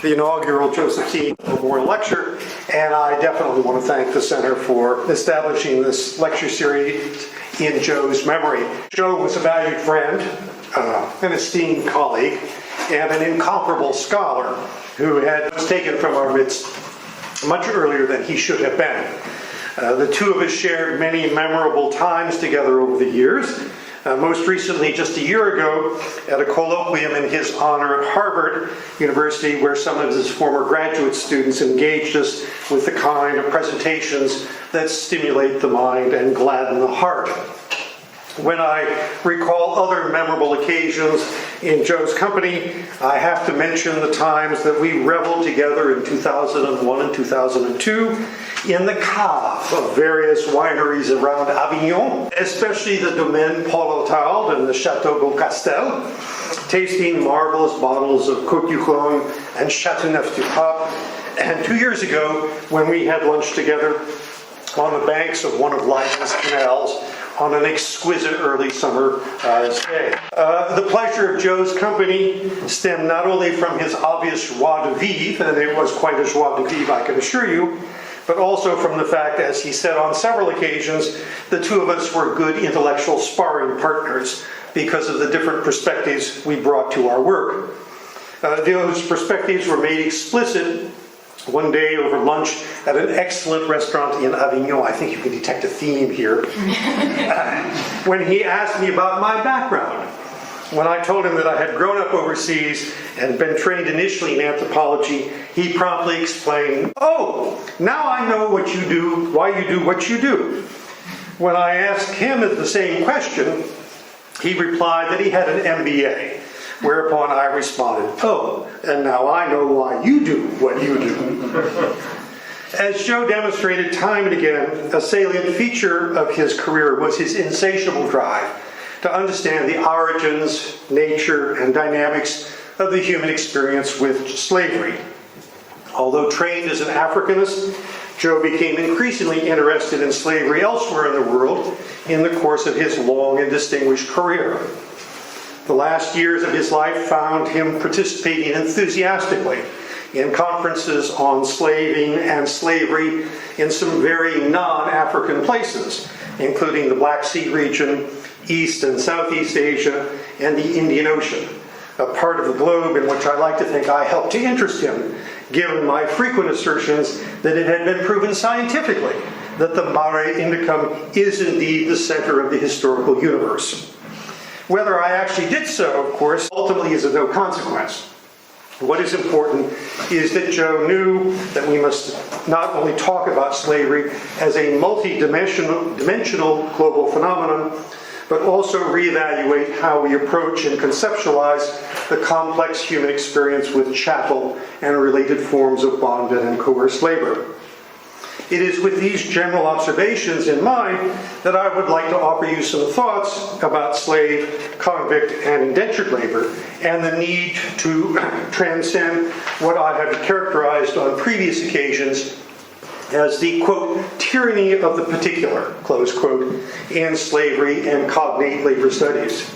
the inaugural Joseph C. Memorial Lecture, and I definitely want to thank the Center for establishing this lecture series in Joe's memory. Joe was a valued friend, an esteemed colleague, and an incomparable scholar who was taken from our midst much earlier than he should have been. The two of us shared many memorable times together over the years. Most recently, just a year ago, at a colloquium in his honor at Harvard University, where some of his former graduate students engaged us with the kind of presentations that stimulate the mind and gladden the heart. When I recall other memorable occasions in Joe's company, I have to mention the times that we reveled together in 2001 and 2002 in the cave of various wineries around Avignon, especially the Domaine Paul Hotel and the Chateau Beaucastel, tasting marvelous bottles of Côte du Rhône and Châteauneuf-du-Pape. And 2 years ago, when we had lunch together on the banks of one of London's canals, on an exquisite early summer day. The pleasure of Joe's company stemmed not only from his obvious joie de vivre, and it was quite a joie de vivre, I can assure you, but also from the fact, as he said on several occasions, the two of us were good intellectual sparring partners because of the different perspectives we brought to our work. Those perspectives were made explicit one day over lunch at an excellent restaurant in Avignon. I think you can detect a theme here. When he asked me about my background. When I told him that I had grown up overseas and been trained initially in anthropology, he promptly explained, "Oh, now I know what you do, why you do what you do." When I asked him the same question, he replied that he had an MBA. Whereupon I responded, "Oh, and now I know why you do what you do." As Joe demonstrated time and again, a salient feature of his career was his insatiable drive to understand the origins, nature, and dynamics of the human experience with slavery. Although trained as an Africanist, Joe became increasingly interested in slavery elsewhere in the world in the course of his long and distinguished career. The last years of his life found him participating enthusiastically in conferences on slaving and slavery in some very non-African places, including the Black Sea region, East and Southeast Asia, and the Indian Ocean, a part of the globe in which I like to think I helped to interest him, given my frequent assertions that it had been proven scientifically that the Mare Indicum is indeed the center of the historical universe. Whether I actually did so, of course, ultimately is of no consequence. What is important is that Joe knew that we must not only talk about slavery as a multi-dimensional global phenomenon, but also reevaluate how we approach and conceptualize the complex human experience with chattel and related forms of bonded and coerced labor. It is with these general observations in mind that I would like to offer you some thoughts about slave, convict, and indentured labor, and the need to transcend what I have characterized on previous occasions as the, quote, tyranny of the particular, close quote, in slavery and cognate labor studies.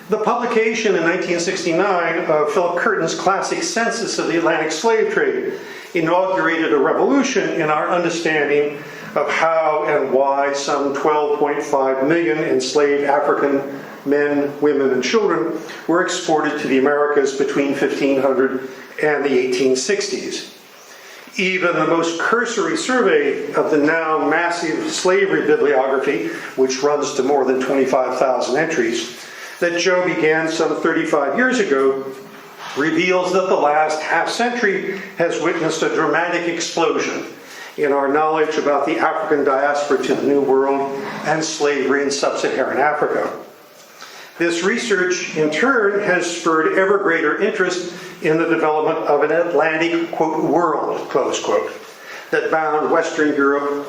The publication in 1969 of Philip Curtin's classic Census of the Atlantic Slave Trade inaugurated a revolution in our understanding of how and why some 12.5 million enslaved African men, women, and children were exported to the Americas between 1500 and the 1860s. Even the most cursory survey of the now massive slavery bibliography, which runs to more than 25,000 entries, that Joe began some 35 years ago, reveals that the last half-century has witnessed a dramatic explosion in our knowledge about the African diaspora to the New World and slavery in sub-Saharan Africa. This research, in turn, has spurred ever greater interest in the development of an Atlantic, quote, world, close quote, that bound Western Europe,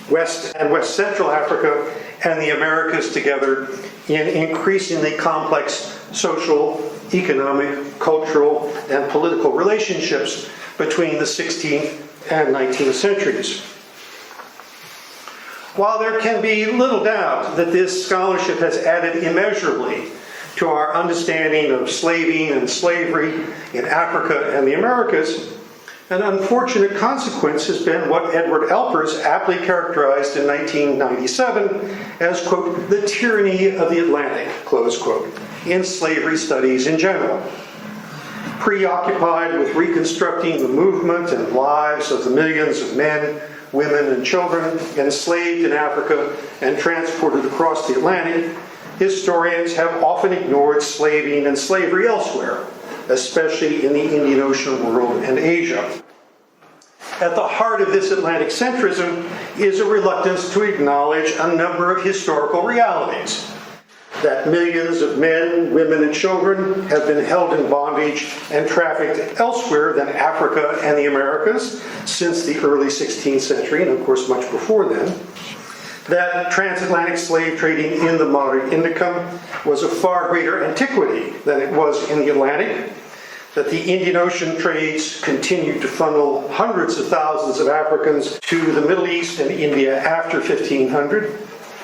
West and West Central Africa, and the Americas together in increasingly complex social, economic, cultural, and political relationships between the 16th and 19th centuries. While there can be little doubt that this scholarship has added immeasurably to our understanding of slaving and slavery in Africa and the Americas, an unfortunate consequence has been what Edward Alpers aptly characterized in 1997 as, quote, the tyranny of the Atlantic, close quote, in slavery studies in general. Preoccupied with reconstructing the movement and lives of the millions of men, women, and children enslaved in Africa and transported across the Atlantic, historians have often ignored slaving and slavery elsewhere, especially in the Indian Ocean world and Asia. At the heart of this Atlantic centrism is a reluctance to acknowledge a number of historical realities. That millions of men, women, and children have been held in bondage and trafficked elsewhere than Africa and the Americas since the early 16th century, and of course much before then. That transatlantic slave trading in the modern Indicum was of far greater antiquity than it was in the Atlantic. That the Indian Ocean trades continued to funnel hundreds of thousands of Africans to the Middle East and India after 1500.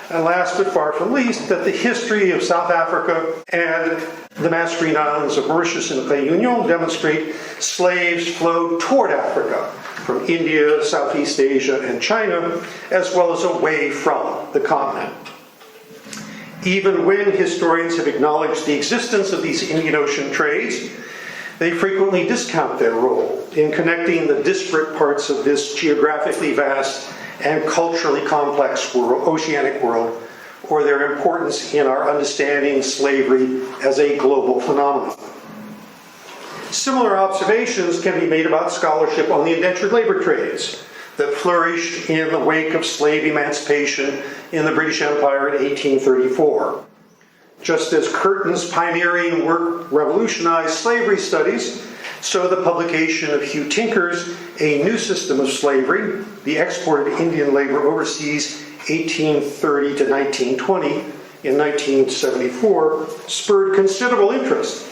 And last but far from least, that the history of South Africa and the Mascarene Islands of Mauritius and Réunion demonstrate slaves flowed toward Africa from India, Southeast Asia, and China, as well as away from the continent. Even when historians have acknowledged the existence of these Indian Ocean trades, they frequently discount their role in connecting the disparate parts of this geographically vast and culturally complex world, oceanic world, or their importance in our understanding slavery as a global phenomenon. Similar observations can be made about scholarship on the indentured labor trades that flourished in the wake of slave emancipation in the British Empire in 1834. Just as Curtin's pioneering work revolutionized slavery studies, so the publication of Hugh Tinker's A New System of Slavery, the Export of Indian Labor Overseas, 1830 to 1920, in 1974, spurred considerable interest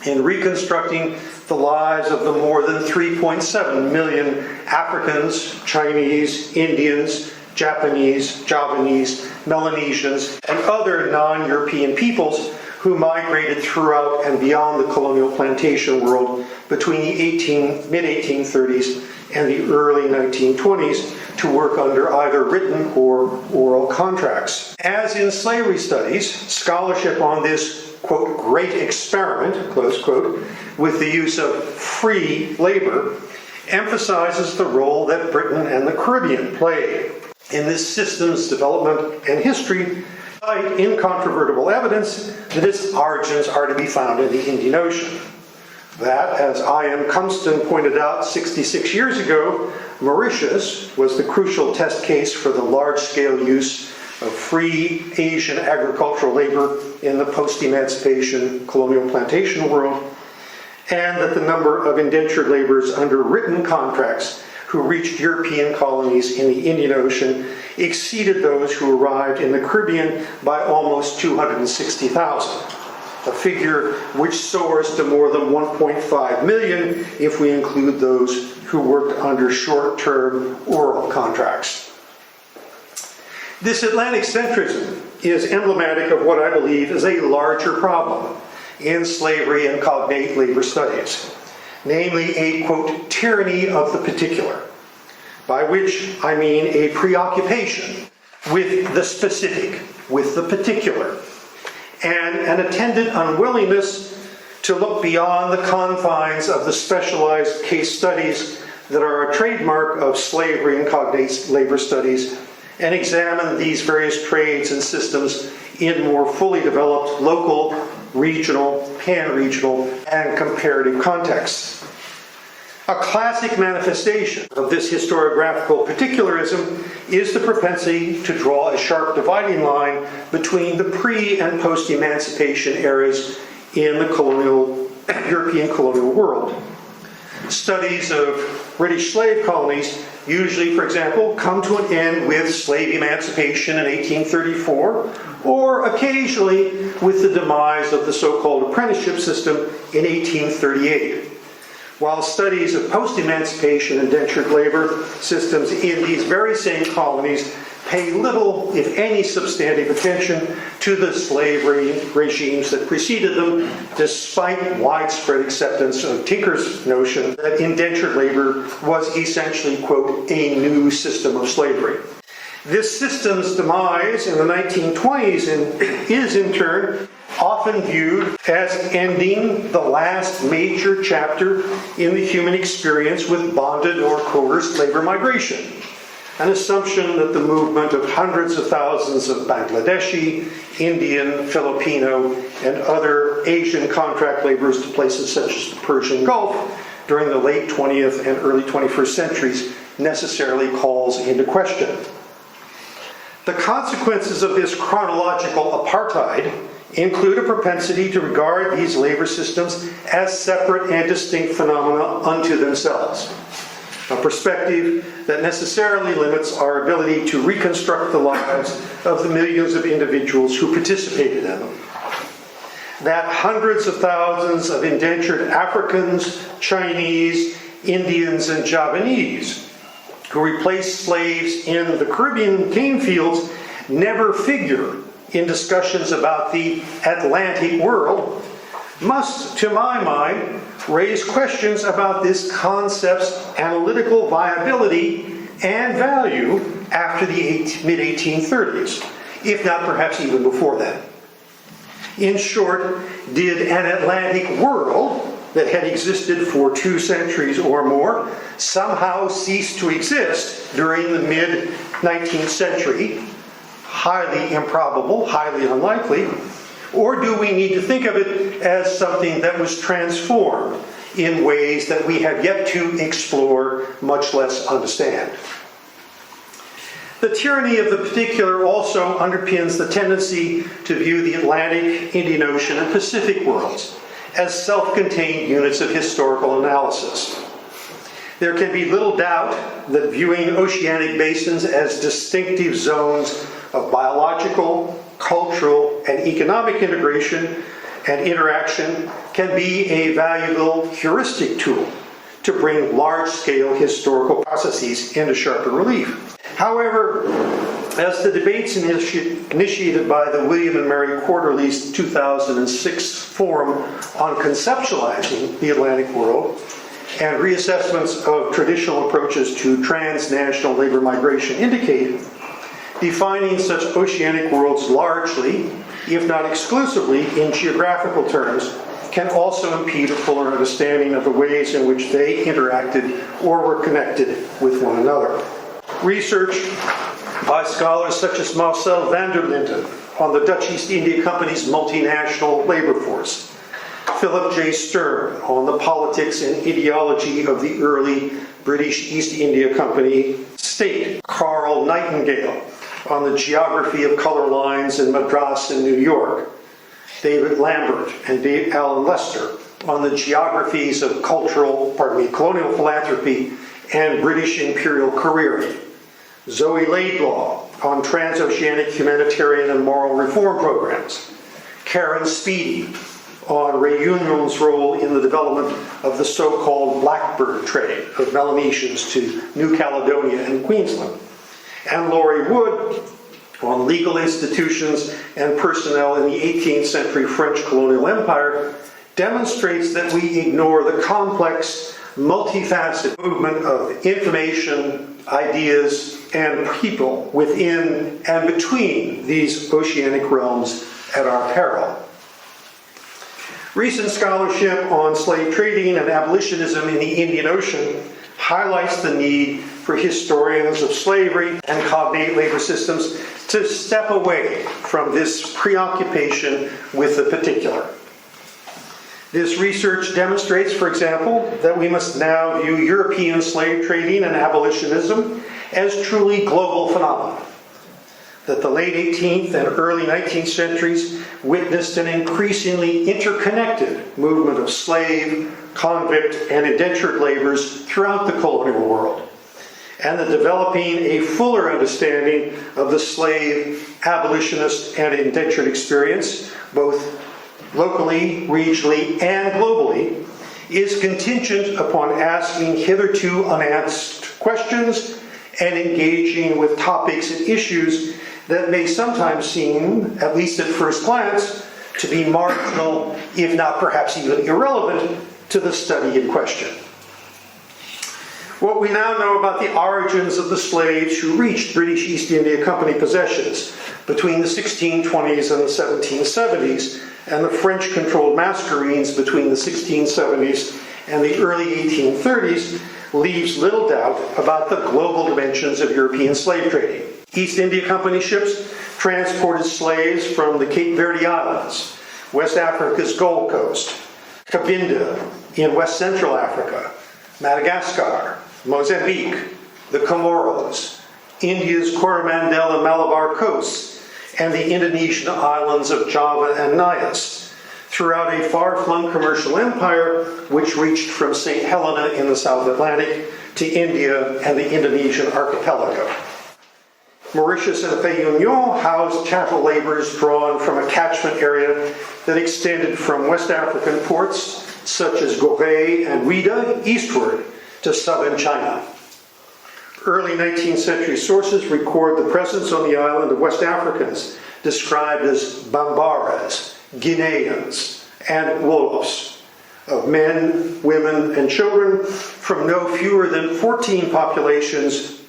in reconstructing the lives of the more than 3.7 million Africans, Chinese, Indians, Japanese, Javanese, Melanesians, and other non-European peoples who migrated throughout and beyond the colonial plantation world between the mid-1830s and the early 1920s to work under either written or oral contracts. As in slavery studies, scholarship on this, quote, great experiment, close quote, with the use of free labor emphasizes the role that Britain and the Caribbean played in this system's development and history, by incontrovertible evidence that its origins are to be found in the Indian Ocean. That, as I.M. Cumston pointed out 66 years ago, Mauritius was the crucial test case for the large-scale use of free Asian agricultural labor in the post-emancipation colonial plantation world, and that the number of indentured laborers under written contracts who reached European colonies in the Indian Ocean exceeded those who arrived in the Caribbean by almost 260,000, a figure which soars to more than 1.5 million if we include those who worked under short-term oral contracts. This Atlantic centrism is emblematic of what I believe is a larger problem in slavery and cognate labor studies, namely a, quote, tyranny of the particular, by which I mean a preoccupation with the specific, with the particular, and an attendant unwillingness to look beyond the confines of the specialized case studies that are a trademark of slavery and cognate labor studies, and examine these various trades and systems in more fully developed local, regional, pan-regional, and comparative contexts. A classic manifestation of this historiographical particularism is the propensity to draw a sharp dividing line between the pre- and post-emancipation eras in the European colonial world. Studies of British slave colonies usually, for example, come to an end with slave emancipation in 1834, or occasionally with the demise of the so-called apprenticeship system in 1838. While studies of post-emancipation indentured labor systems in these very same colonies pay little, if any, substantive attention to the slavery regimes that preceded them, despite widespread acceptance of Tinker's notion that indentured labor was essentially, quote, a new system of slavery. This system's demise in the 1920s is, in turn, often viewed as ending the last major chapter in the human experience with bonded or coerced labor migration. An assumption that the movement of hundreds of thousands of Bangladeshi, Indian, Filipino, and other Asian contract laborers to places such as the Persian Gulf during the late 20th and early 21st centuries necessarily calls into question. The consequences of this chronological apartheid include a propensity to regard these labor systems as separate and distinct phenomena unto themselves, a perspective that necessarily limits our ability to reconstruct the lives of the millions of individuals who participated in them. That hundreds of thousands of indentured Africans, Chinese, Indians, and Javanese who replaced slaves in the Caribbean cane fields never figure in discussions about the Atlantic world must, to my mind, raise questions about this concept's analytical viability and value after the mid-1830s, if not perhaps even before that. In short, did an Atlantic world that had existed for 2 centuries or more somehow cease to exist during the mid-19th century? Highly improbable, highly unlikely. Or do we need to think of it as something that was transformed in ways that we have yet to explore, much less understand? The tyranny of the particular also underpins the tendency to view the Atlantic, Indian Ocean, and Pacific worlds as self-contained units of historical analysis. There can be little doubt that viewing oceanic basins as distinctive zones of biological, cultural, and economic integration and interaction can be a valuable heuristic tool to bring large-scale historical processes into sharper relief. However, as the debates initiated by the William and Mary Quarterly's 2006 Forum on Conceptualizing the Atlantic World and reassessments of traditional approaches to transnational labor migration indicate, defining such oceanic worlds largely, if not exclusively, in geographical terms can also impede a fuller understanding of the ways in which they interacted or were connected with one another. Research by scholars such as Marcel van der Linden on the Dutch East India Company's multinational labor force, Philip J. Stern on the politics and ideology of the early British East India Company state, Carl Nightingale on the geography of color lines in Madras and New York, David Lambert and Alan Lester on the geographies of colonial philanthropy and British imperial careering, Zoe Laidlaw on transoceanic humanitarian and moral reform programs, Karen Speedy on Ray Union's role in the development of the so-called blackbird trade of Melanesians to New Caledonia and Queensland, and Laurie Wood on legal institutions and personnel in the 18th century French colonial empire, demonstrates that we ignore the complex, multifaceted movement of information, ideas, and people within and between these oceanic realms at our peril. Recent scholarship on slave trading and abolitionism in the Indian Ocean highlights the need for historians of slavery and cognate labor systems to step away from this preoccupation with the particular. This research demonstrates, for example, that we must now view European slave trading and abolitionism as truly global phenomena, that the late 18th and early 19th centuries witnessed an increasingly interconnected movement of slave, convict, and indentured laborers throughout the colonial world, and the developing a fuller understanding of the slave, abolitionist, and indentured experience, both locally, regionally, and globally, is contingent upon asking hitherto unasked questions and engaging with topics and issues that may sometimes seem, at least at first glance, to be marginal, if not perhaps even irrelevant, to the study in question. What we now know about the origins of the slaves who reached British East India Company possessions between the 1620s and the 1770s, and the French-controlled mascarenes between the 1670s and the early 1830s, leaves little doubt about the global dimensions of European slave trading. East India Company ships transported slaves from the Cape Verde Islands, West Africa's Gold Coast, Cabinda in West Central Africa, Madagascar, Mozambique, the Comoros, India's Coromandel and Malabar coasts, and the Indonesian islands of Java and Nias, throughout a far-flung commercial empire which reached from St. Helena in the South Atlantic to India and the Indonesian archipelago. Mauritius and Réunion housed chattel laborers drawn from a catchment area that extended from West African ports such as Gorée and Ouidah eastward to southern China. Early 19th century sources record the presence on the island of West Africans described as Bambaras, Guineans, and Wolofs, of men, women, and children from no fewer than 14 populations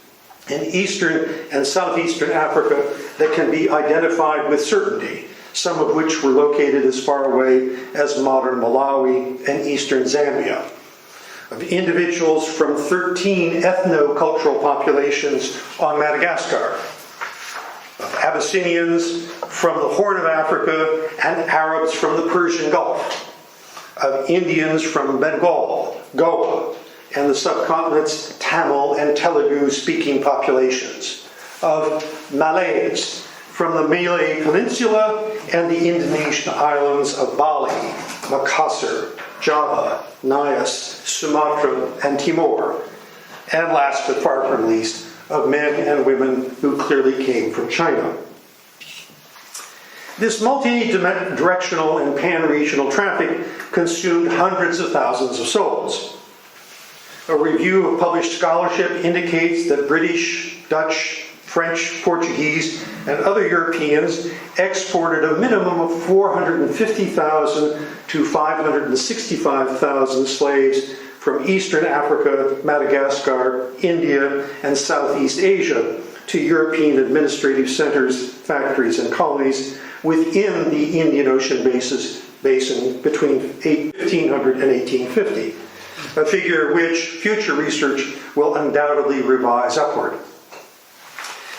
in eastern and southeastern Africa that can be identified with certainty, some of which were located as far away as modern Malawi and eastern Zambia. Of individuals from 13 ethno-cultural populations on Madagascar, of Abyssinians from the Horn of Africa and Arabs from the Persian Gulf, of Indians from Bengal, Goa, and the subcontinent's Tamil and Telugu-speaking populations, of Malays from the Malay Peninsula and the Indonesian islands of Bali, Makassar, Java, Nias, Sumatra, and Timor, and last but far from least, of men and women who clearly came from China. This multi-directional and pan-regional traffic consumed hundreds of thousands of souls. A review of published scholarship indicates that British, Dutch, French, Portuguese, and other Europeans exported a minimum of 450,000 to 565,000 slaves from Eastern Africa, Madagascar, India, and Southeast Asia to European administrative centers, factories, and colonies within the Indian Ocean basin between 1500 and 1850, a figure which future research will undoubtedly revise upward.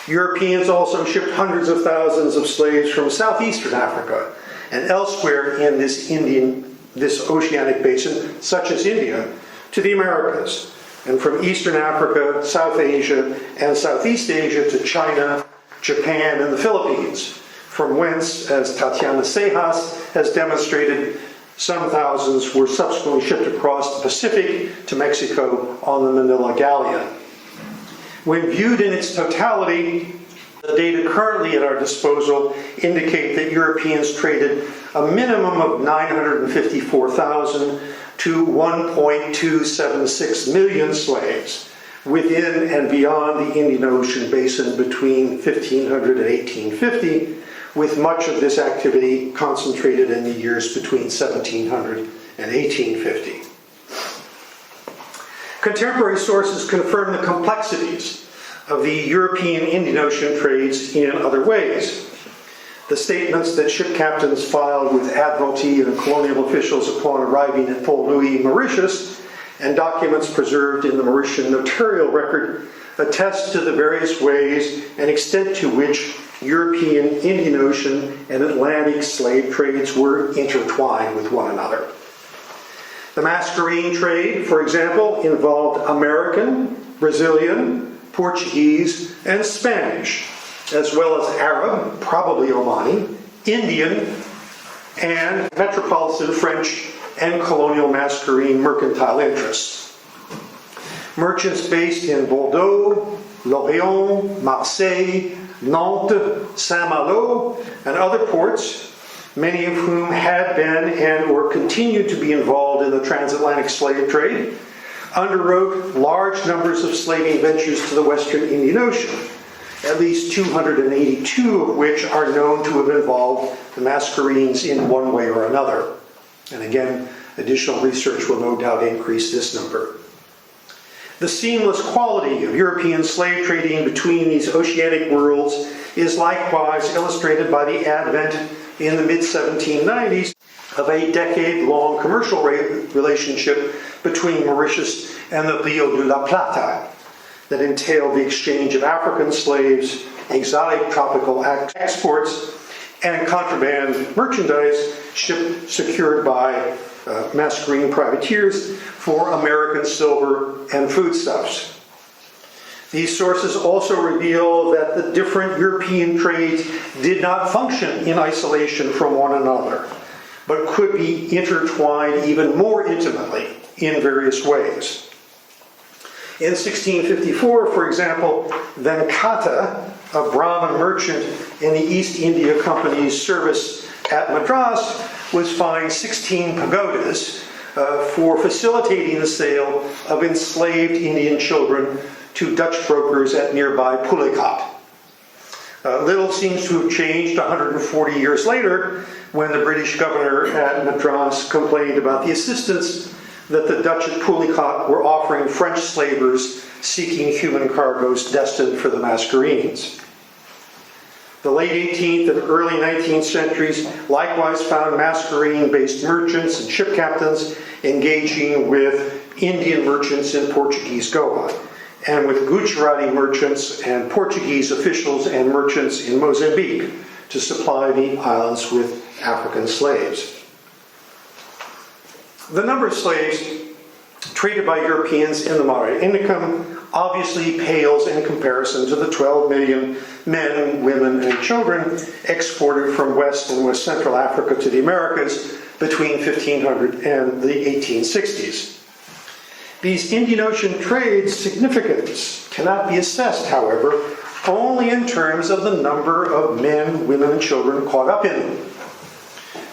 Europeans also shipped hundreds of thousands of slaves from southeastern Africa and elsewhere in this oceanic basin, such as India, to the Americas, and from Eastern Africa, South Asia, and Southeast Asia to China, Japan, and the Philippines, from whence, as Tatiana Sejas has demonstrated, some thousands were subsequently shipped across the Pacific to Mexico on the Manila Galleon. When viewed in its totality, the data currently at our disposal indicate that Europeans traded a minimum of 954,000 to 1.276 million slaves within and beyond the Indian Ocean basin between 1500 and 1850, with much of this activity concentrated in the years between 1700 and 1850. Contemporary sources confirm the complexities of the European Indian Ocean trades in other ways. The statements that ship captains filed with Admiralty and colonial officials upon arriving at Port Louis, Mauritius, and documents preserved in the Mauritian notarial record attest to the various ways and extent to which European, Indian Ocean, and Atlantic slave trades were intertwined with one another. The mascarene trade, for example, involved American, Brazilian, Portuguese, and Spanish, as well as Arab, probably Omani, Indian, and metropolitan French and colonial mascarene mercantile interests. Merchants based in Bordeaux, Lorient, Marseille, Nantes, Saint-Malo, and other ports, many of whom had been and or continued to be involved in the transatlantic slave trade, underwrote large numbers of slaving ventures to the Western Indian Ocean, at least 282 of which are known to have involved the Mascarenes in one way or another. And again, additional research will no doubt increase this number. The seamless quality of European slave trading between these oceanic worlds is likewise illustrated by the advent in the mid-1790s of a decade-long commercial relationship between Mauritius and the Rio de la Plata that entailed the exchange of African slaves, exotic tropical exports, and contraband merchandise secured by Mascarene privateers for American silver and foodstuffs. These sources also reveal that the different European trades did not function in isolation from one another, but could be intertwined even more intimately in various ways. In 1654, for example, Venkata, a Brahmin merchant in the East India Company's service at Madras, was fined 16 pagodas for facilitating the sale of enslaved Indian children to Dutch brokers at nearby Pulicat. Little seems to have changed 140 years later when the British governor at Madras complained about the assistance that the Dutch at Pulicat were offering French slavers seeking human cargoes destined for the Mascarenes. The late 18th and early 19th centuries likewise found Mascarene-based merchants and ship captains engaging with Indian merchants in Portuguese Goa, and with Gujarati merchants and Portuguese officials and merchants in Mozambique to supply the islands with African slaves. The number of slaves traded by Europeans in the Mare Indicum obviously pales in comparison to the 12 million men, women, and children exported from West and West Central Africa to the Americas between 1500 and the 1860s. These Indian Ocean trade's significance cannot be assessed, however, only in terms of the number of men, women, and children caught up in them.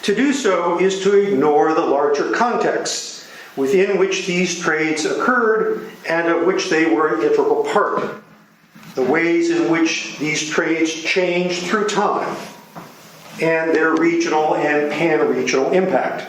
To do so is to ignore the larger context within which these trades occurred and of which they were an integral part, the ways in which these trades changed through time, and their regional and pan-regional impact.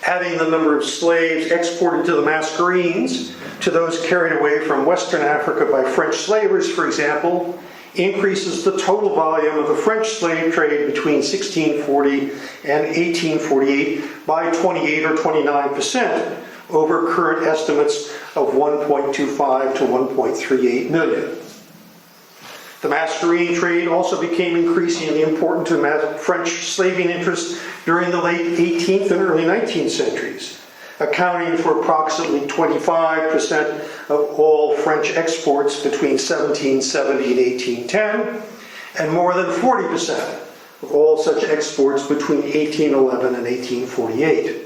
Adding the number of slaves exported to the Mascarenes to those carried away from Western Africa by French slavers, for example, increases the total volume of the French slave trade between 1640 and 1848 by 28 or 29% over current estimates of 1.25 to 1.38 million. The Mascarene trade also became increasingly important to French slaving interests during the late 18th and early 19th centuries, accounting for approximately 25% of all French exports between 1770 and 1810, and more than 40% of all such exports between 1811 and 1848.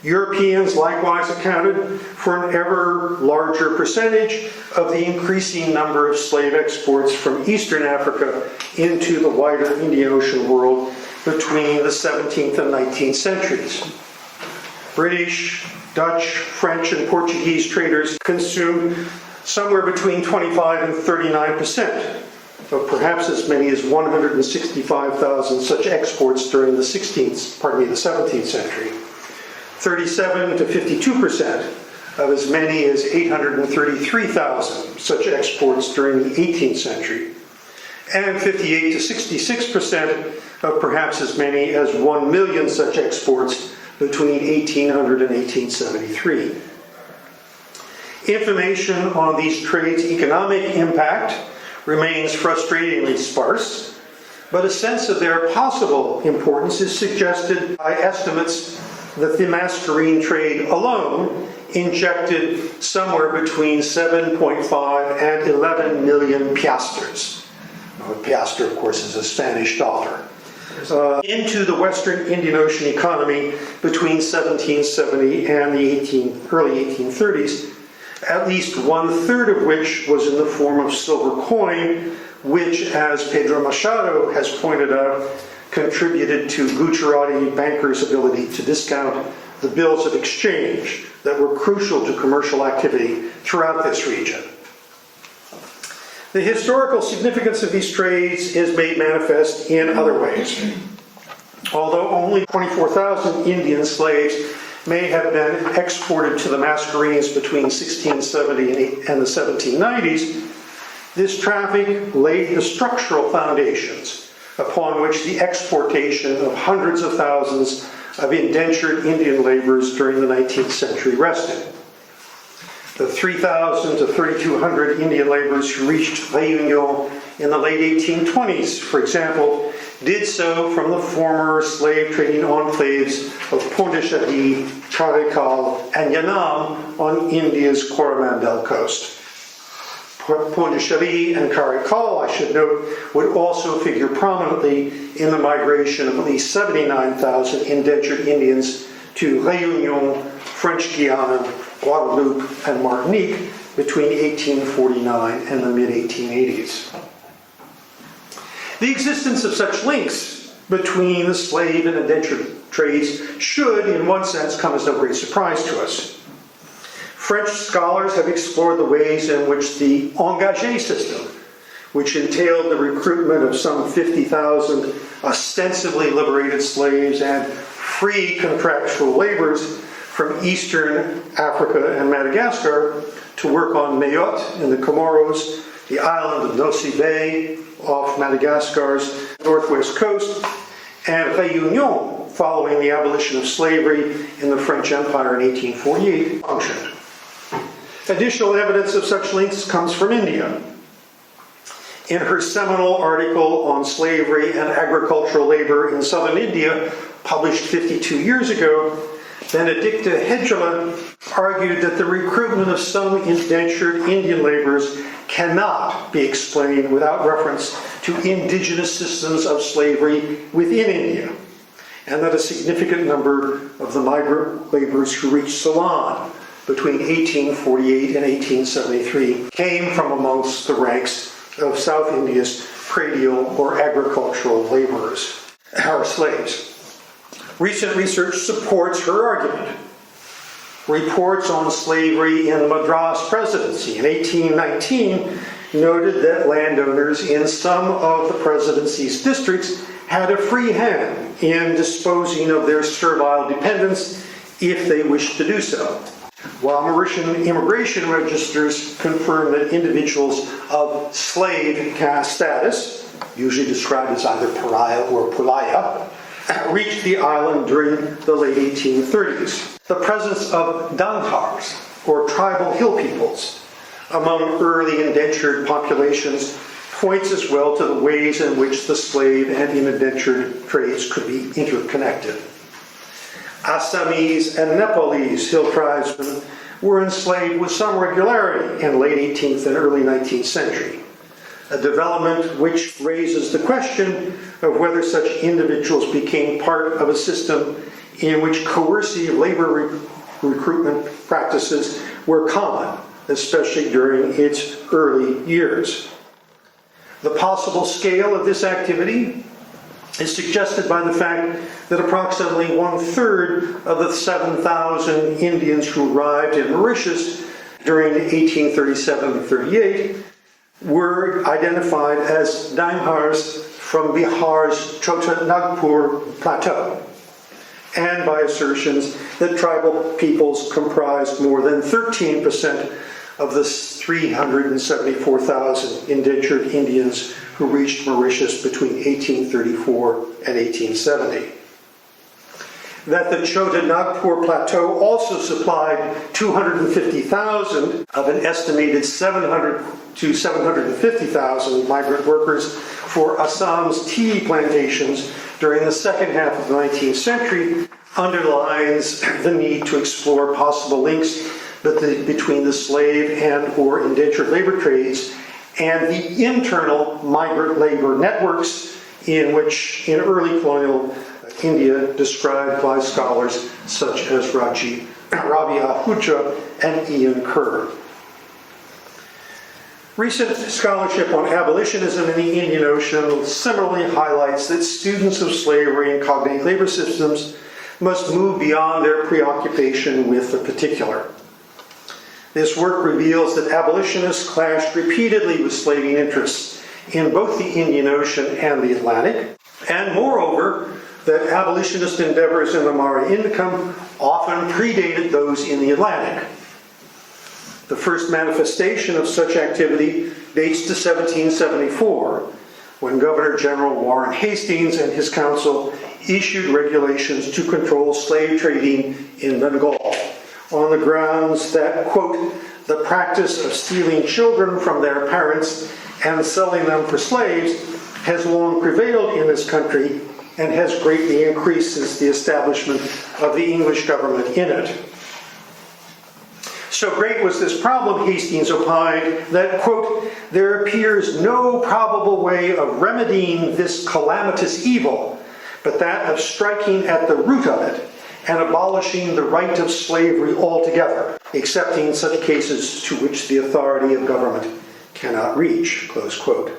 Europeans likewise accounted for an ever larger percentage of the increasing number of slave exports from Eastern Africa into the wider Indian Ocean world between the 17th and 19th centuries. British, Dutch, French, and Portuguese traders consumed somewhere between 25 and 39% of perhaps as many as 165,000 such exports during the 17th century. 37 to 52% of as many as 833,000 such exports during the 18th century, and 58 to 66% of perhaps as many as 1 million such exports between 1800 and 1873. Information on these trades' economic impact remains frustratingly sparse, but a sense of their possible importance is suggested by estimates that the Mascarene trade alone injected somewhere between 7.5 and 11 million piastres. A piastre, of course, is a Spanish dollar. Into the Western Indian Ocean economy between 1770 and the early 1830s, at least 1/3 of which was in the form of silver coin, which, as Pedro Machado has pointed out, contributed to Gujarati bankers' ability to discount the bills of exchange that were crucial to commercial activity throughout this region. The historical significance of these trades is made manifest in other ways. Although only 24,000 Indian slaves may have been exported to the Mascarenes between 1670 and the 1790s, this traffic laid the structural foundations upon which the exportation of hundreds of thousands of indentured Indian laborers during the 19th century rested. The 3,000 to 3,200 Indian laborers who reached Réunion in the late 1820s, for example, did so from the former slave trading enclaves of Pont-de-Château, Caracal, and Yanam on India's Coromandel coast. Pont-de-Château and Caracal, I should note, would also figure prominently in the migration of at least 79,000 indentured Indians to Réunion, French Guiana, Guadeloupe, and Martinique between 1849 and the mid-1880s. The existence of such links between the slave and indentured trades should, in one sense, come as no great surprise to us. French scholars have explored the ways in which the engagé system, which entailed the recruitment of some 50,000 ostensibly liberated slaves and free contractual laborers from Eastern Africa and Madagascar to work on Mayotte in the Comoros, the island of Nosy Be off Madagascar's northwest coast, and Réunion, following the abolition of slavery in the French Empire in 1848, functioned. Additional evidence of such links comes from India. In her seminal article on slavery and agricultural labor in southern India, published 52 years ago, Benedicta Hedgela argued that the recruitment of some indentured Indian laborers cannot be explained without reference to indigenous systems of slavery within India, and that a significant number of the migrant laborers who reached Ceylon between 1848 and 1873 came from amongst the ranks of South India's pradial or agricultural laborers, or slaves. Recent research supports her argument. Reports on slavery in the Madras Presidency in 1819 noted that landowners in some of the presidency's districts had a free hand in disposing of their servile dependents if they wished to do so, while Mauritian immigration registers confirm that individuals of slave caste status, usually described as either pariah or pulaya, reached the island during the late 1830s. The presence of Danghars, or tribal hill peoples, among early indentured populations points as well to the ways in which the slave and indentured trades could be interconnected. Assamese and Nepalese hill tribesmen were enslaved with some regularity in late 18th and early 19th century, a development which raises the question of whether such individuals became part of a system in which coercive labor recruitment practices were common, especially during its early years. The possible scale of this activity is suggested by the fact that approximately 1/3 of the 7,000 Indians who arrived in Mauritius during 1837-38 were identified as Danghars from Bihar's Chota Nagpur Plateau, and by assertions that tribal peoples comprised more than 13% of the 374,000 indentured Indians who reached Mauritius between 1834 and 1870. That the Chota Nagpur Plateau also supplied 250,000 of an estimated 700 to 750,000 migrant workers for Assam's tea plantations during the second half of the 19th century underlines the need to explore possible links between the slave and or indentured labor trades and the internal migrant labor networks in which in early colonial India described by scholars such as Rabi Ahuja and Ian Kerr. Recent scholarship on abolitionism in the Indian Ocean similarly highlights that students of slavery and cognate labor systems must move beyond their preoccupation with the particular. This work reveals that abolitionists clashed repeatedly with slaving interests in both the Indian Ocean and the Atlantic, and moreover, that abolitionist endeavors in the Mare Indicum often predated those in the Atlantic. The first manifestation of such activity dates to 1774, when Governor General Warren Hastings and his council issued regulations to control slave trading in Bengal on the grounds that, quote, the practice of stealing children from their parents and selling them for slaves has long prevailed in this country and has greatly increased since the establishment of the English government in it. So great was this problem, Hastings opined, that, quote, there appears no probable way of remedying this calamitous evil, but that of striking at the root of it and abolishing the right of slavery altogether, excepting such cases to which the authority of government cannot reach, close quote.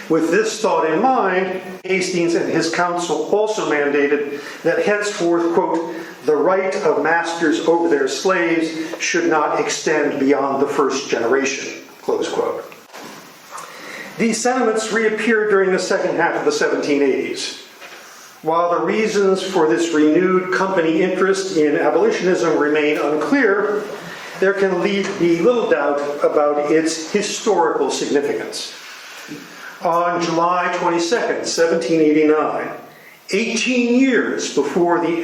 With this thought in mind, Hastings and his council also mandated that henceforth, quote, the right of masters over their slaves should not extend beyond the first generation, close quote. These sentiments reappeared during the second half of the 1780s. While the reasons for this renewed company interest in abolitionism remain unclear, there can be little doubt about its historical significance. On July 22nd, 1789, 18 years before the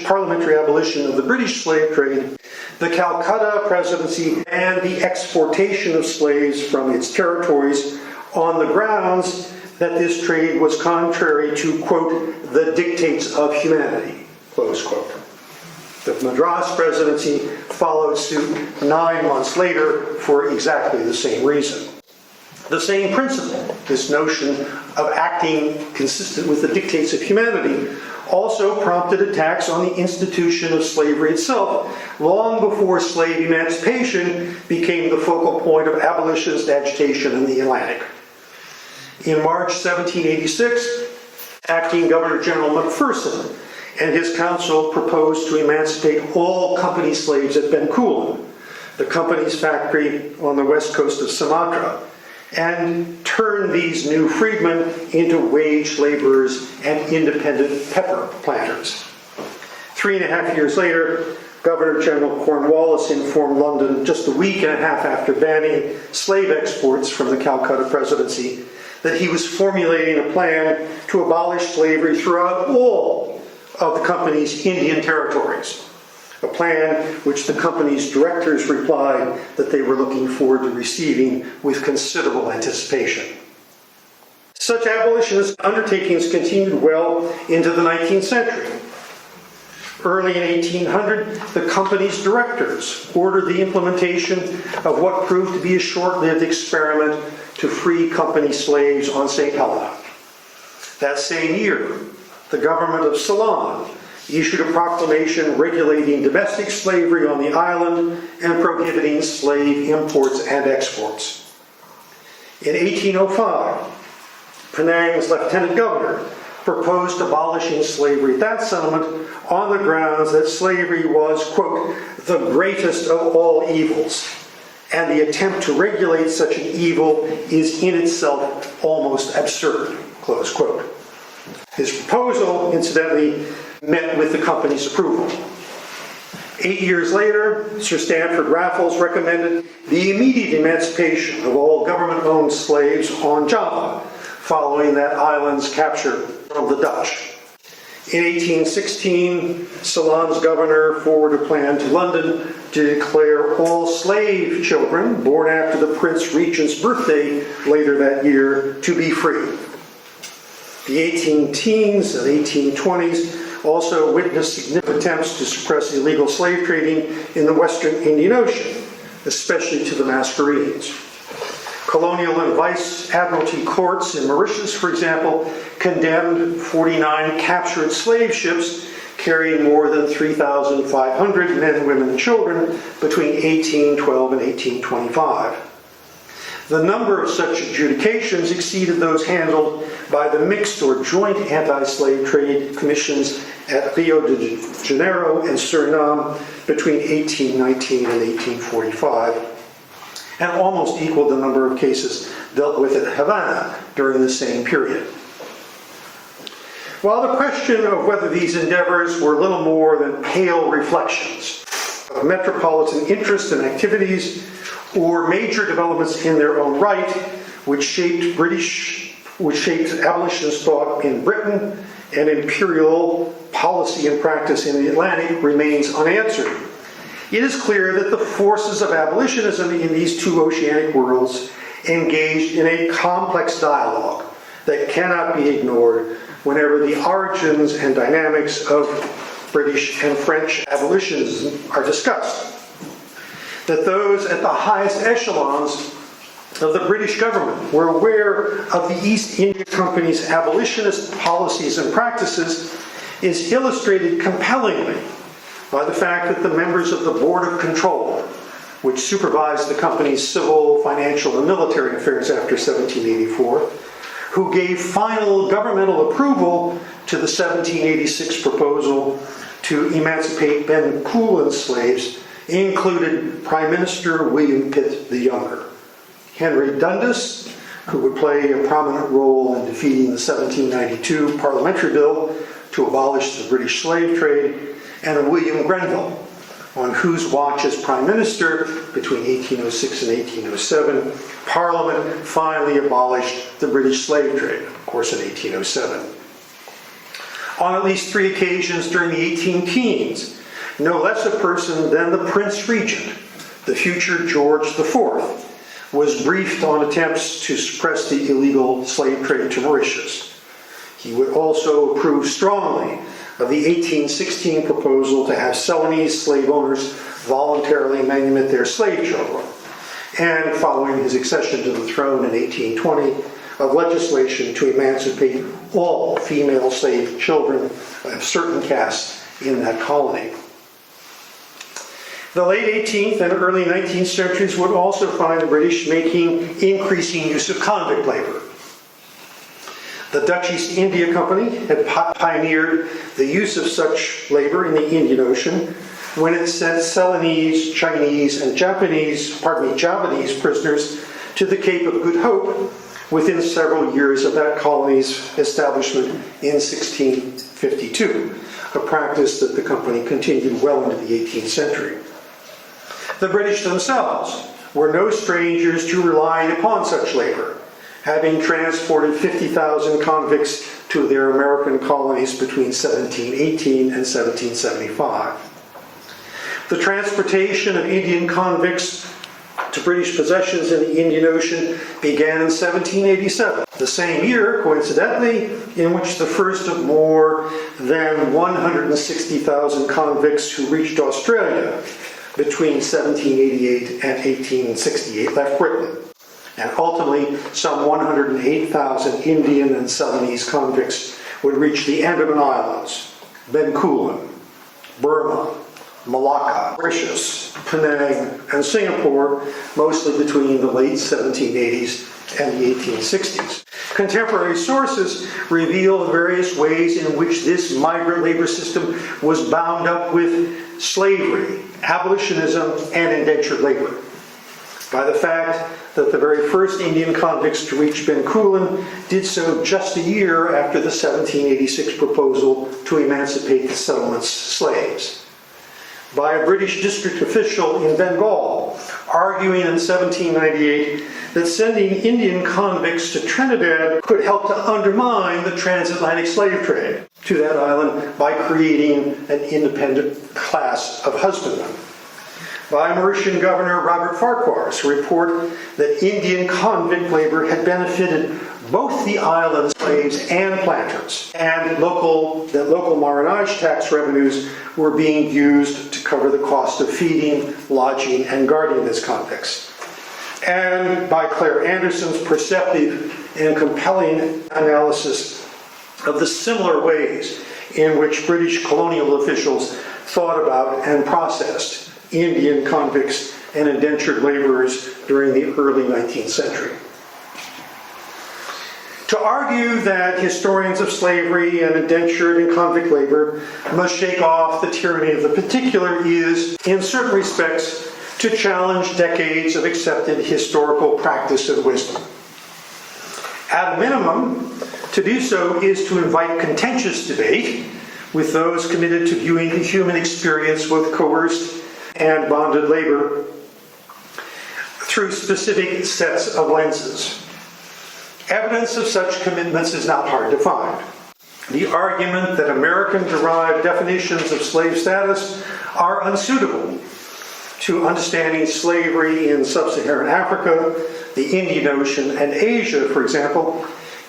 parliamentary abolition of the British slave trade, the Calcutta Presidency banned the exportation of slaves from its territories on the grounds that this trade was contrary to, quote, the dictates of humanity, close quote. The Madras Presidency followed suit 9 months later for exactly the same reason. The same principle, this notion of acting consistent with the dictates of humanity, also prompted attacks on the institution of slavery itself, long before slave emancipation became the focal point of abolitionist agitation in the Atlantic. In March 1786, acting Governor General McPherson and his council proposed to emancipate all company slaves at Bencoolen, the company's factory on the west coast of Sumatra, and turn these new freedmen into wage laborers and independent pepper planters. 3.5 years later, Governor General Cornwallis informed London, just a week and a half after banning slave exports from the Calcutta Presidency, that he was formulating a plan to abolish slavery throughout all of the company's Indian territories. A plan which the company's directors replied that they were looking forward to receiving with considerable anticipation. Such abolitionist undertakings continued well into the 19th century. Early in 1800, the company's directors ordered the implementation of what proved to be a short-lived experiment to free company slaves on St. Helena. That same year, the government of Ceylon issued a proclamation regulating domestic slavery on the island and prohibiting slave imports and exports. In 1805, Penang's lieutenant governor proposed abolishing slavery at that settlement on the grounds that slavery was, quote, the greatest of all evils, and the attempt to regulate such an evil is in itself almost absurd, close quote. His proposal, incidentally, met with the company's approval. 8 years later, Sir Stanford Raffles recommended the immediate emancipation of all government-owned slaves on Java, following that island's capture from the Dutch. In 1816, Ceylon's governor forwarded a plan to London to declare all slave children born after the Prince Regent's birthday later that year to be free. The 18-teens and 1820s also witnessed significant attempts to suppress illegal slave trading in the Western Indian Ocean, especially to the Mascarenes. Colonial and Vice Admiralty courts in Mauritius, for example, condemned 49 captured slave ships carrying more than 3,500 men, women, and children between 1812 and 1825. The number of such adjudications exceeded those handled by the mixed or joint anti-slave trade commissions at Rio de Janeiro and Suriname between 1819 and 1845, and almost equaled the number of cases dealt with at Havana during the same period. While the question of whether these endeavors were little more than pale reflections of metropolitan interest and activities, or major developments in their own right, which shaped abolitionist thought in Britain and imperial policy and practice in the Atlantic, remains unanswered, it is clear that the forces of abolitionism in these two oceanic worlds engaged in a complex dialogue that cannot be ignored whenever the origins and dynamics of British and French abolitionism are discussed. That those at the highest echelons of the British government were aware of the East India Company's abolitionist policies and practices is illustrated compellingly by the fact that the members of the Board of Control, which supervised the company's civil, financial, and military affairs after 1784, who gave final governmental approval to the 1786 proposal to emancipate Bencoolen slaves, included Prime Minister William Pitt the Younger, Henry Dundas, who would play a prominent role in defeating the 1792 parliamentary bill to abolish the British slave trade, and William Grenville, on whose watch as Prime Minister between 1806 and 1807, Parliament finally abolished the British slave trade, of course in 1807. On at least 3 occasions during the 18 teens, no less a person than the Prince Regent, the future George IV, was briefed on attempts to suppress the illegal slave trade to Mauritius. He would also approve strongly of the 1816 proposal to have Ceylonese slave owners voluntarily manumit their slave children, and following his accession to the throne in 1820, of legislation to emancipate all female slave children of certain castes in that colony. The late 18th and early 19th centuries would also find the British making increasing use of convict labor. The Dutch East India Company had pioneered the use of such labor in the Indian Ocean when it sent Ceylonese, Chinese, and Japanese prisoners to the Cape of Good Hope within several years of that colony's establishment in 1652, a practice that the company continued well into the 18th century. The British themselves were no strangers to relying upon such labor, having transported 50,000 convicts to their American colonies between 1718 and 1775. The transportation of Indian convicts to British possessions in the Indian Ocean began in 1787, the same year, coincidentally, in which the first of more than 160,000 convicts who reached Australia between 1788 and 1868 left Britain. And ultimately, some 108,000 Indian and Ceylonese convicts would reach the Andaman Islands, Bencoolen, Burma, Malacca, Mauritius, Penang, and Singapore, mostly between the late 1780s and the 1860s. Contemporary sources reveal the various ways in which this migrant labor system was bound up with slavery, abolitionism, and indentured labor. By the fact that the very first Indian convicts to reach Bencoolen did so just a year after the 1786 proposal to emancipate the settlement's slaves. By a British district official in Bengal, arguing in 1798 that sending Indian convicts to Trinidad could help to undermine the transatlantic slave trade to that island by creating an independent class of husbandmen. By Mauritian Governor Robert Farquhar's report that Indian convict labor had benefited both the island slaves and planters, and that local marronage tax revenues were being used to cover the cost of feeding, lodging, and guarding these convicts. And by Claire Anderson's perceptive and compelling analysis of the similar ways in which British colonial officials thought about and processed Indian convicts and indentured laborers during the early 19th century. To argue that historians of slavery and indentured and convict labor must shake off the tyranny of the particular is, in certain respects, to challenge decades of accepted historical practice and wisdom. At a minimum, to do so is to invite contentious debate with those committed to viewing the human experience with coerced and bonded labor through specific sets of lenses. Evidence of such commitments is not hard to find. The argument that American-derived definitions of slave status are unsuitable to understanding slavery in sub-Saharan Africa, the Indian Ocean, and Asia, for example,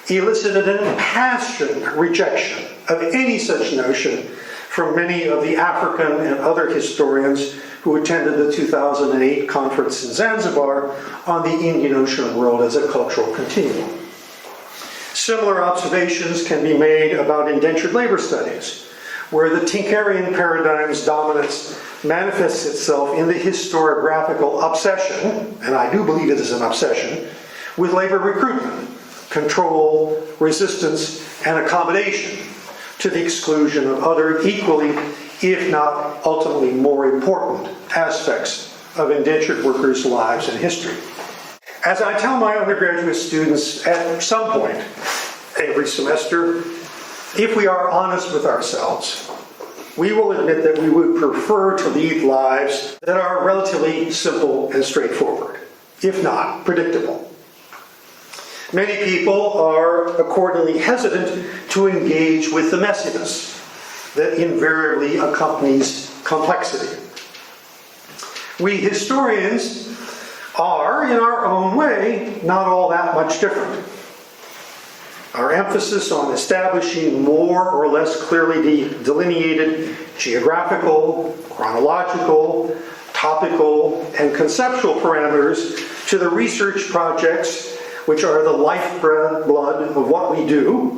elicited an impassioned rejection of any such notion from many of the African and other historians who attended the 2008 conference in Zanzibar on the Indian Ocean world as a cultural continuum. Similar observations can be made about indentured labor studies, where the Tinkerian paradigm's dominance manifests itself in the historiographical obsession, and I do believe it is an obsession, with labor recruitment, control, resistance, and accommodation, to the exclusion of other equally, if not ultimately more important, aspects of indentured workers' lives and history. As I tell my undergraduate students at some point every semester, if we are honest with ourselves, we will admit that we would prefer to lead lives that are relatively simple and straightforward, if not predictable. Many people are accordingly hesitant to engage with the messiness that invariably accompanies complexity. We historians are, in our own way, not all that much different. Our emphasis on establishing more or less clearly delineated geographical, chronological, topical, and conceptual parameters to the research projects which are the lifeblood of what we do,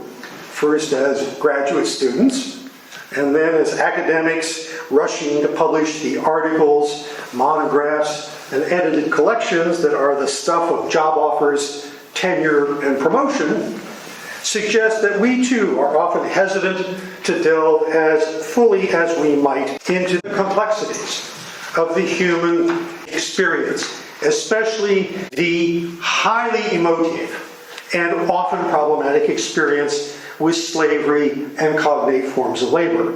first as graduate students, and then as academics rushing to publish the articles, monographs, and edited collections that are the stuff of job offers, tenure, and promotion, suggest that we too are often hesitant to delve as fully as we might into the complexities of the human experience, especially the highly emotive and often problematic experience with slavery and cognate forms of labor.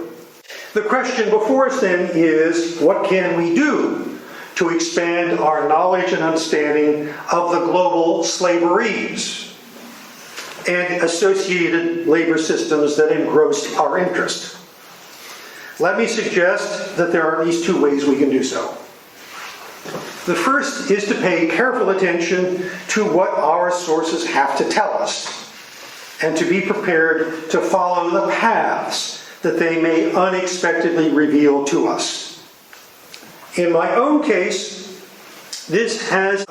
The question before us then is, what can we do to expand our knowledge and understanding of the global slaveries and associated labor systems that engross our interest? Let me suggest that there are at least two ways we can do so. The first is to pay careful attention to what our sources have to tell us, and to be prepared to follow the paths that they may unexpectedly reveal to us. In my own case, this has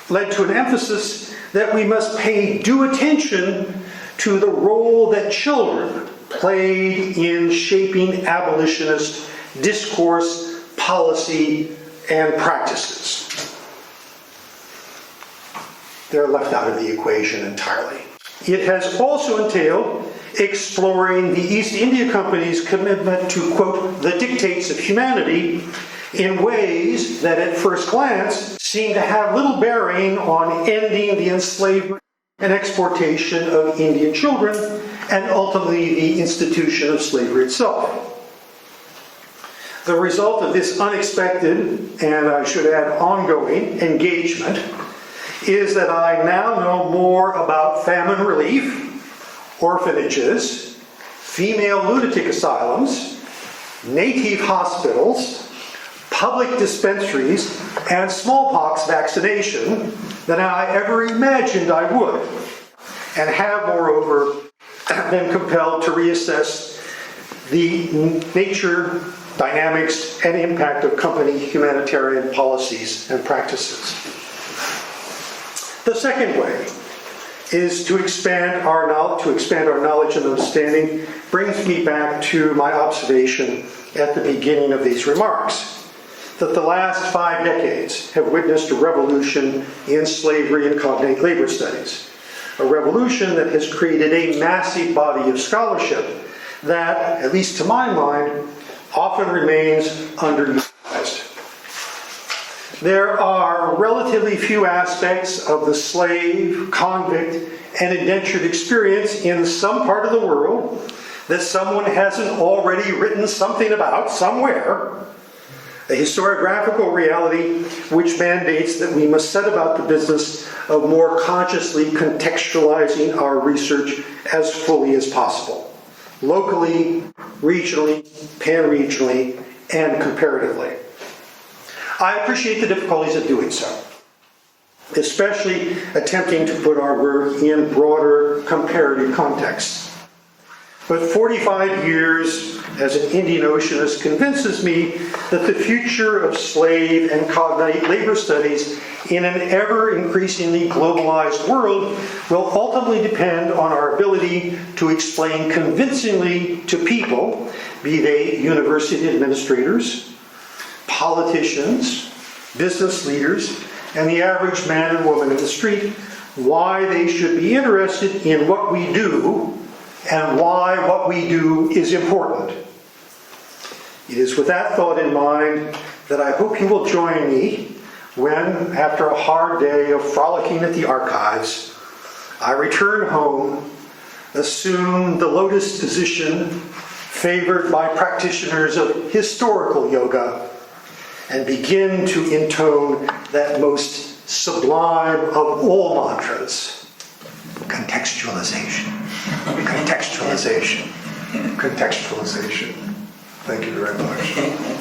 led to an emphasis that we must pay due attention to the role that children played in shaping abolitionist discourse, policy, and practices. They're left out of the equation entirely. It has also entailed exploring the East India Company's commitment to, quote, the dictates of humanity in ways that at first glance seem to have little bearing on ending the enslavement and exportation of Indian children and ultimately the institution of slavery itself. The result of this unexpected, and I should add ongoing, engagement is that I now know more about famine relief, orphanages, female lunatic asylums, native hospitals, public dispensaries, and smallpox vaccination than I ever imagined I would, and have, moreover, been compelled to reassess the nature, dynamics, and impact of company humanitarian policies and practices. The second way is to expand our knowledge and understanding brings me back to my observation at the beginning of these remarks, that the last 5 decades have witnessed a revolution in slavery and cognate labor studies, a revolution that has created a massive body of scholarship that, at least to my mind, often remains underutilized. There are relatively few aspects of the slave, convict, and indentured experience in some part of the world that someone hasn't already written something about somewhere. A historiographical reality which mandates that we must set about the business of more consciously contextualizing our research as fully as possible, locally, regionally, pan-regionally, and comparatively. I appreciate the difficulties of doing so, especially attempting to put our work in broader comparative contexts. But 45 years as an Indian Oceanist convinces me that the future of slave and cognate labor studies in an ever increasingly globalized world will ultimately depend on our ability to explain convincingly to people, be they university administrators, politicians, business leaders, and the average man and woman in the street, why they should be interested in what we do and why what we do is important. It is with that thought in mind that I hope you will join me when, after a hard day of frolicking at the archives, I return home, assume the lotus position favored by practitioners of historical yoga, and begin to intone that most sublime of all mantras, contextualization. Contextualization. Contextualization. Thank you very much.